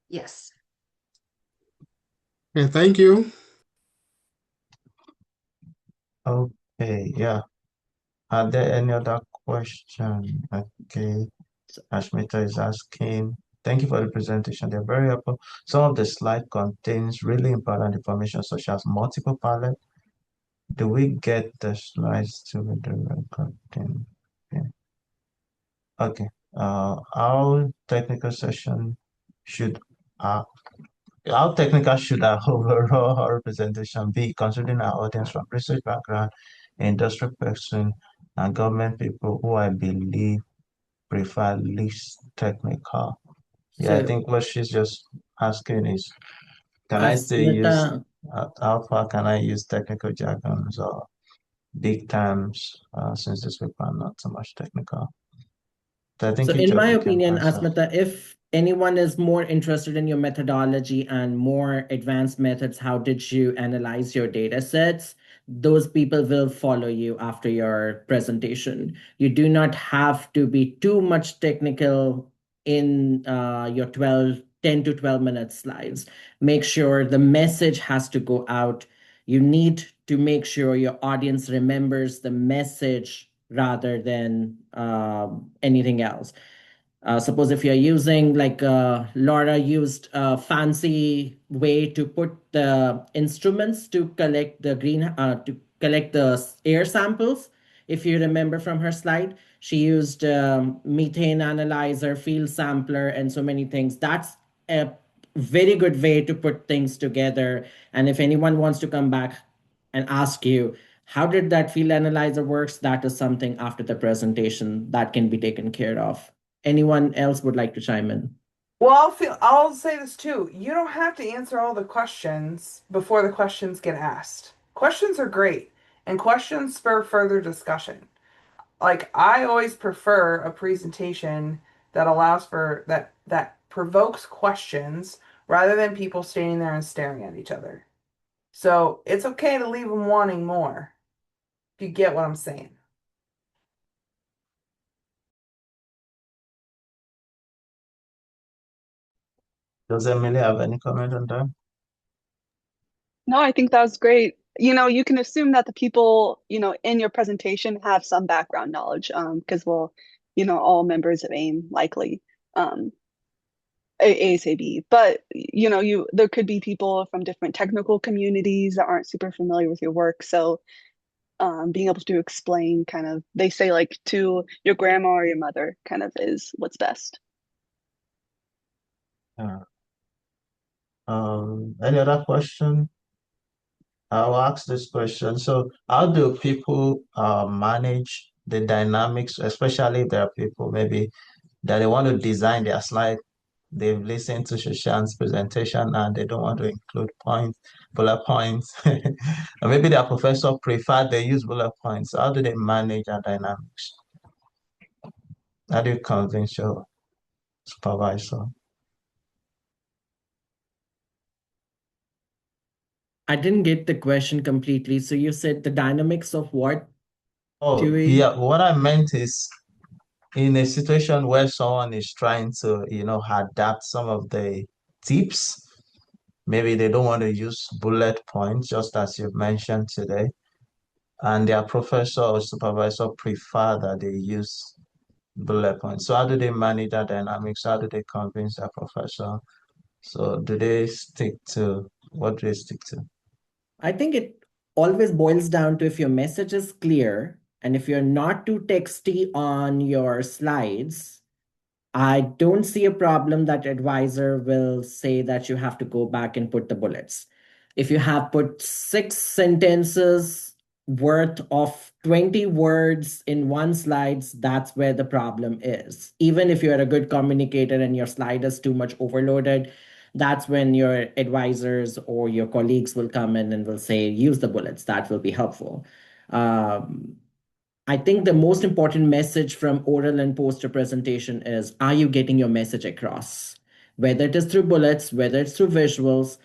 S8: Yes.
S7: Okay, thank you.
S1: Okay, yeah. Are there any other question? Okay, Ashmita is asking. Thank you for the presentation. They're very helpful. Some of the slide contains really important information such as multiple palette. Do we get the slides to the recording? Okay. Okay. Our technical session should uh how technical should our overall representation be, considering our audience from research background, industrial person, and government people who I believe prefer least technical? Yeah, I
S2: So,
S1: think what she's just asking is, can I still use,
S2: Smita,
S1: how far can I use technical jargons or big terms, since this paper are not so much technical? So I think
S2: so
S1: each
S2: in
S1: of
S2: my
S1: you can
S2: opinion,
S1: answer.
S2: Asmita, if anyone is more interested in your methodology and more advanced methods, how did you analyze your data sets? Those people will follow you after your presentation. You do not have to be too much technical in your 10 to 12 minute slides. Make sure the message has to go out. You need to make sure your audience remembers the message rather than anything else. Suppose if you're using, like Laura used a fancy way to put the instruments to collect the air samples. If you remember from her slide, she used methane analyzer, field sampler, and so many things. That's a very good way to put things together. And if anyone wants to come back and ask you, how did that field analyzer works, that is something after the presentation that can be taken care of. Anyone else would like to chime in?
S5: Well, I'll say this too. You don't have to answer all the questions before the questions get asked. Questions are great, and questions spur further discussion. Like, I always prefer a presentation that allows for that provokes questions rather than people standing there and staring at each other. So it's okay to leave them wanting more, if you get what I'm saying.
S1: Does Emily have any comment on that?
S4: No, I think that was great. You can assume that the people, in your presentation have some background knowledge, because well, all members of AIM likely, ASAB. But there could be people from different technical communities that aren't super familiar with your work. So being able to explain kind of, they say like to your grandma or your mother kind of is what's best.
S1: Yeah. Any other question? I'll ask this question. So, how do people manage the dynamics, especially if there are people maybe that they want to design their slide? They've listened to Sushant's presentation and they don't want to include bullet points. Or maybe their professor preferred they use bullet points. How do they manage their dynamics? How do you convince your supervisor?
S2: I didn't get the question completely. So you said the dynamics of what,
S1: Oh,
S2: Tuyi?
S1: yeah. What I meant is in a situation where someone is trying to, adapt some of the tips, maybe they don't want to use bullet points, just as you mentioned today, and their professor or supervisor prefer that they use bullet points. So how do they manage that dynamics? How do they convince their professor? So do they stick to what do they stick to?
S2: I think it always boils down to if your message is clear and if you're not too texty on your slides, I don't see a problem that advisor will say that you have to go back and put the bullets. If you have put 6 sentences worth of 20 words in one slides, that's where the problem is. Even if you're a good communicator and your slide is too much overloaded, that's when your advisors or your colleagues will come in and will say, use the bullets. That will be helpful. Um, I think the most important message from oral and poster presentation is, are you getting your message across? Whether it is through bullets, whether it's through visuals,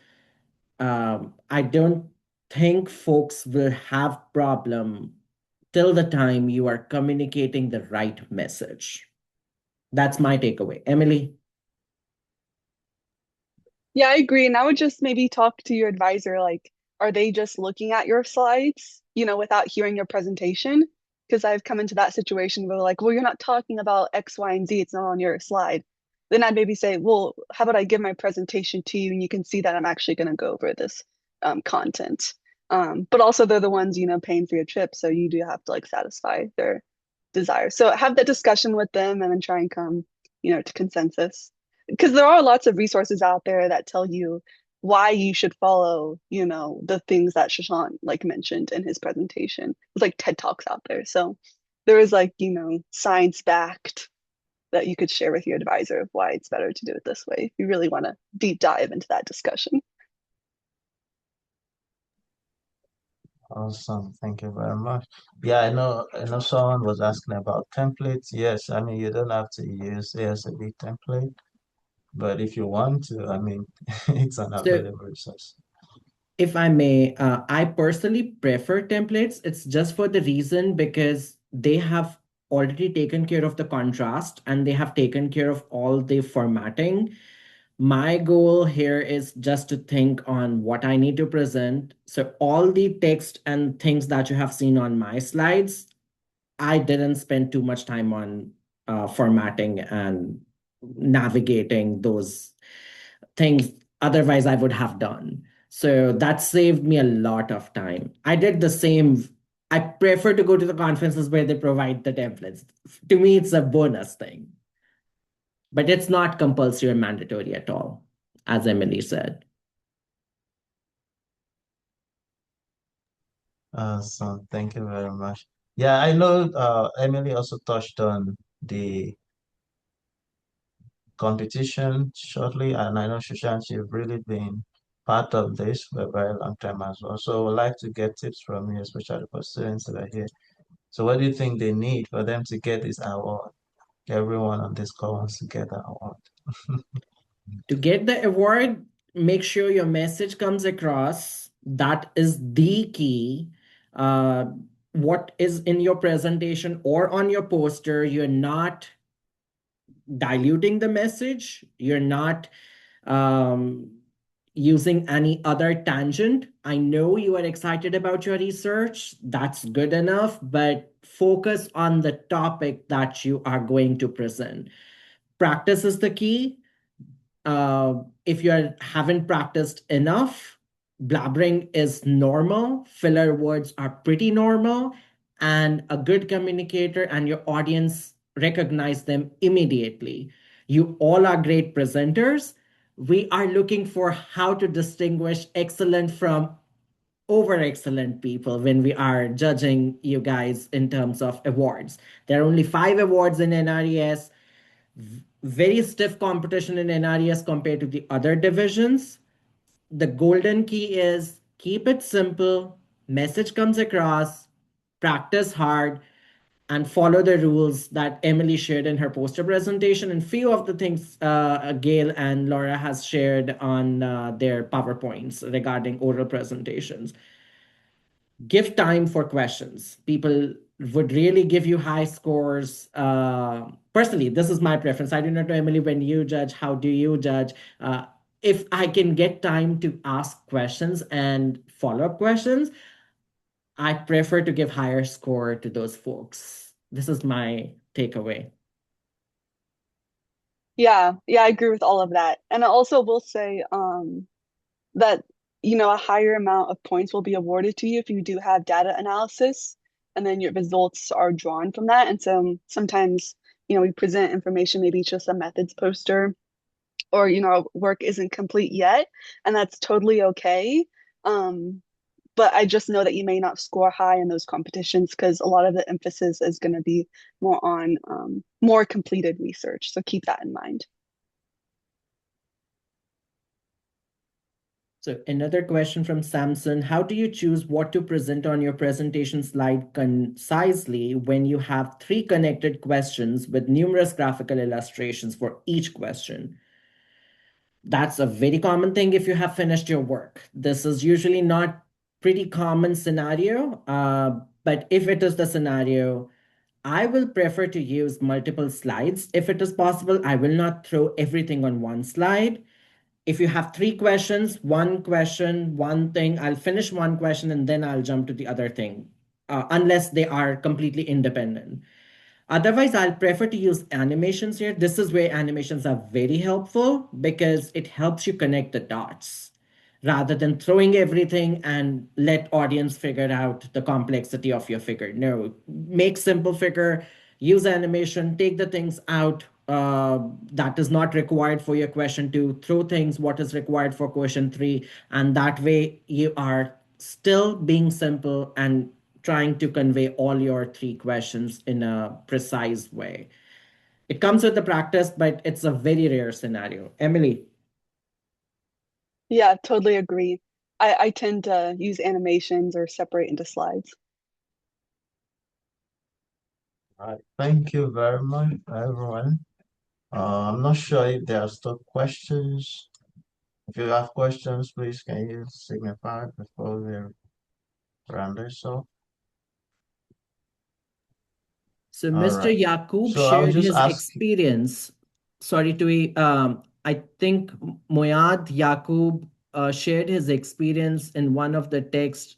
S2: I don't think folks will have problem till the time you are communicating the right message. That's my takeaway. Emily?
S4: Yeah, I agree. And I would just maybe talk to your advisor, like, are they just looking at your slides, without hearing your presentation? Because I've come into that situation where like, well, you're not talking about X, Y, and Z, it's not on your slide. Then I'd maybe say, well, how about I give my presentation to you and you can see that I'm actually going to go over this content. But also they're the ones, paying for your trip. So you do have to like satisfy their desire. So have that discussion with them and then try and come, to consensus, because there are lots of resources out there that tell you why you should follow, the things that Shashank like mentioned in his presentation. There's like TED Talks out there. So there is like, science backed that you could share with your advisor of why it's better to do it this way if you really want to deep dive into that discussion.
S1: Awesome. Thank you very much. Yeah, I know someone was asking about templates. Yes, I mean you don't have to use ASAB template, but if you want to, I mean it's an
S2: So
S1: available resource.
S2: if I may, I personally prefer templates. It's just for the reason because they have already taken care of the contrast and they have taken care of all the formatting. My goal here is just to think on what I need to present. So all the text and things that you have seen on my slides, I didn't spend too much time on formatting and navigating those things otherwise I would have done. So that saved me a lot of time. I did the same. I prefer to go to the conferences where they provide the templates. To me, it's a bonus thing, but it's not compulsory or mandatory at all, as Emily said.
S1: So thank you very much. Yeah, I know Emily also touched on the competition shortly, and I know Sushant, you've really been part of this for a very long time as well. So I would like to get tips from you, especially for students that are here. So what do you think they need for them to get this award? Everyone on this call wants to get that award.
S2: To get the award, make sure your message comes across. That is the key. Uh, what is in your presentation or on your poster, you're not diluting the message. You're not um, using any other tangent. I know you are excited about your research. That's good enough, but focus on the topic that you are going to present. Practice is the key. If you haven't practiced enough, blabbering is normal, filler words are pretty normal, and a good communicator and your audience recognize them immediately. You all are great presenters. We are looking for how to distinguish excellent from over excellent people when we are judging you guys in terms of awards. There are only 5 awards in NRES, very stiff competition in NRES compared to the other divisions. The golden key is keep it simple, message comes across, practice hard, and follow the rules that Emily shared in her poster presentation and few of the things Gayle and Laura has shared on their PowerPoints regarding oral presentations. Give time for questions. People would really give you high scores. Personally, this is my preference. I do not know, Emily, when you judge, how do you judge? If I can get time to ask questions and follow-up questions, I prefer to give higher score to those folks. This is my takeaway.
S4: Yeah, I agree with all of that. And I also will say that a higher amount of points will be awarded to you if you do have data analysis and then your results are drawn from that. And so sometimes, we present information, maybe it's just a methods poster or, our work isn't complete yet, and that's totally okay. But I just know that you may not score high in those competitions because a lot of the emphasis is going to be more on more completed research. So keep that in mind.
S2: So another question from Samson, how do you choose what to present on your presentation slide concisely when you have 3 connected questions with numerous graphical illustrations for each question? That's a very common thing if you have finished your work. This is usually not pretty common scenario, but if it is the scenario, I will prefer to use multiple slides. If it is possible, I will not throw everything on one slide. If you have 3 questions, one question, one thing, I'll finish one question and then I'll jump to the other thing, unless they are completely independent. Otherwise, I'll prefer to use animations here. This is where animations are very helpful because it helps you connect the dots rather than throwing everything and let audience figure out the complexity of your figure. No, make simple figure, use animation, take the things out that is not required for your question 2, throw things what is required for question 3, and that way you are still being simple and trying to convey all your 3 questions in a precise way. It comes with the practice, but it's a very rare scenario. Emily.
S4: Yeah, totally agree. I tend to use animations or separate into slides.
S1: All right. Thank you very much, everyone. I'm not sure if there are still questions. If you have questions, please can you signify before we round this off?
S2: So
S1: All
S2: Mr.
S1: right.
S2: Yakub
S1: So I'll
S2: shared
S1: just
S2: his
S1: ask.
S2: experience. Sorry to I think Moyad Yakub shared his experience in one of the texts.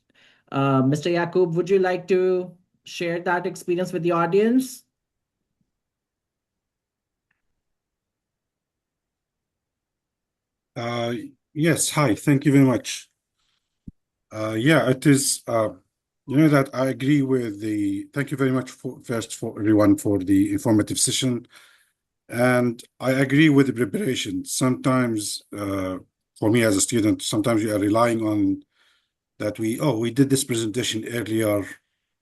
S2: Mr. Yakub, would you like to share that experience with the audience?
S9: Yes, hi, thank you very much. Yeah, it is, that I agree with thank you very much for everyone for the informative session. And I agree with the preparation. Sometimes, for me as a student, sometimes we are relying on that we did this presentation earlier,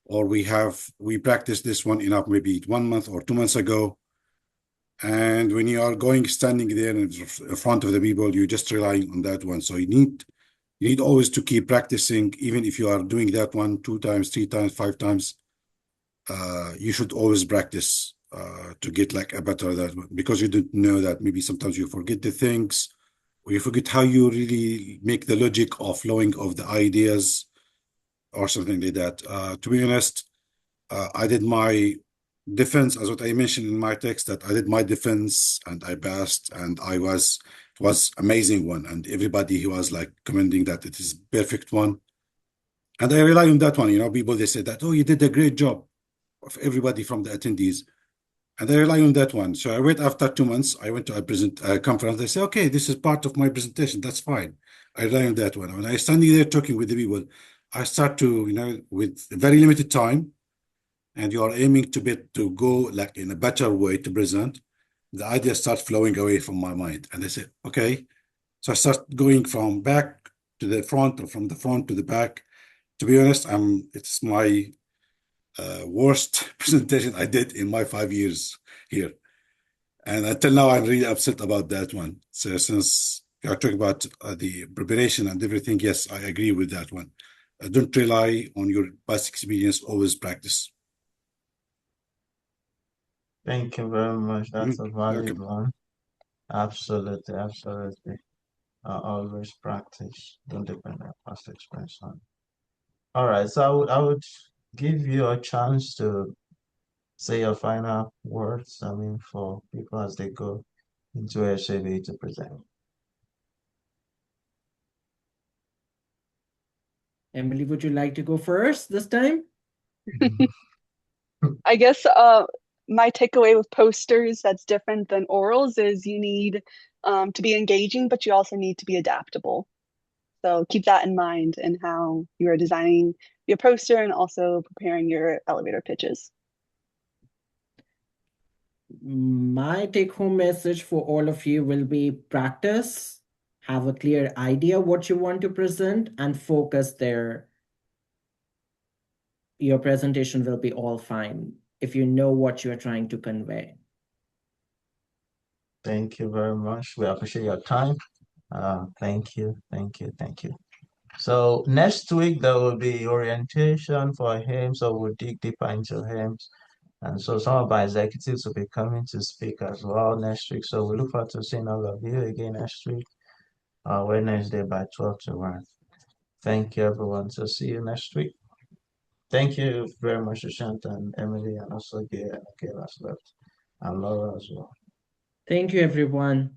S9: or we practiced this one enough, maybe 1 month or 2 months ago. And when you are standing there in front of the people, you're just relying on that one. So you need always to keep practicing, even if you are doing that one 2 times, 3 times, 5 times. You should always practice to get like a better that one, because you don't know that maybe sometimes you forget the things, or you forget how you really make the logic of flowing of the ideas or something like that. To be honest, I did my defense, as what I mentioned in my text, that I did my defense and I passed, and it was amazing one, and everybody who was like commending that it is perfect one, and I rely on that one. People, they said that, oh, you did a great job, of everybody from the attendees, and I rely on that one. So I wait after 2 months. I went to a conference. They say, okay, this is part of my presentation. That's fine. I rely on that one. When I standing there talking with the people, I start to, with very limited time, and you are aiming to go like in a better way to present, the idea starts flowing away from my mind. And I say, okay. So I start going from back to the front, or from the front to the back. To be honest, it's my worst presentation I did in my 5 years here. And until now, I'm really upset about that one. So since you're talking about the preparation and everything, yes, I agree with that one. Don't rely on your past experience, always practice.
S1: Thank you very much. That's a valid
S9: Welcome.
S1: one. Absolutely, absolutely. Always practice. Don't depend on past experience on. All right, so I would give you a chance to say your final words. I mean, for people as they go into ASABE to present.
S2: Emily, would you like to go first this time?
S4: I guess my takeaway with posters that's different than orals is you need to be engaging, but you also need to be adaptable. So keep that in mind in how you are designing your poster and also preparing your elevator pitches.
S2: My take-home message for all of you will be practice, have a clear idea what you want to present, and focus there. Your presentation will be all fine if you know what you're trying to convey.
S1: Thank you very much. We appreciate your time. Thank you, thank you, thank you. So next week there will be orientation for him, so we'll dig deeper into him. And so some of our executives will be coming to speak as well next week. So we look forward to seeing all of you again next week, Wednesday by 12 to 1. Thank you, everyone. So see you next week. Thank you very much, Sushant and Emily, and also Gayle as left, and Laura as well.
S2: Thank you, everyone.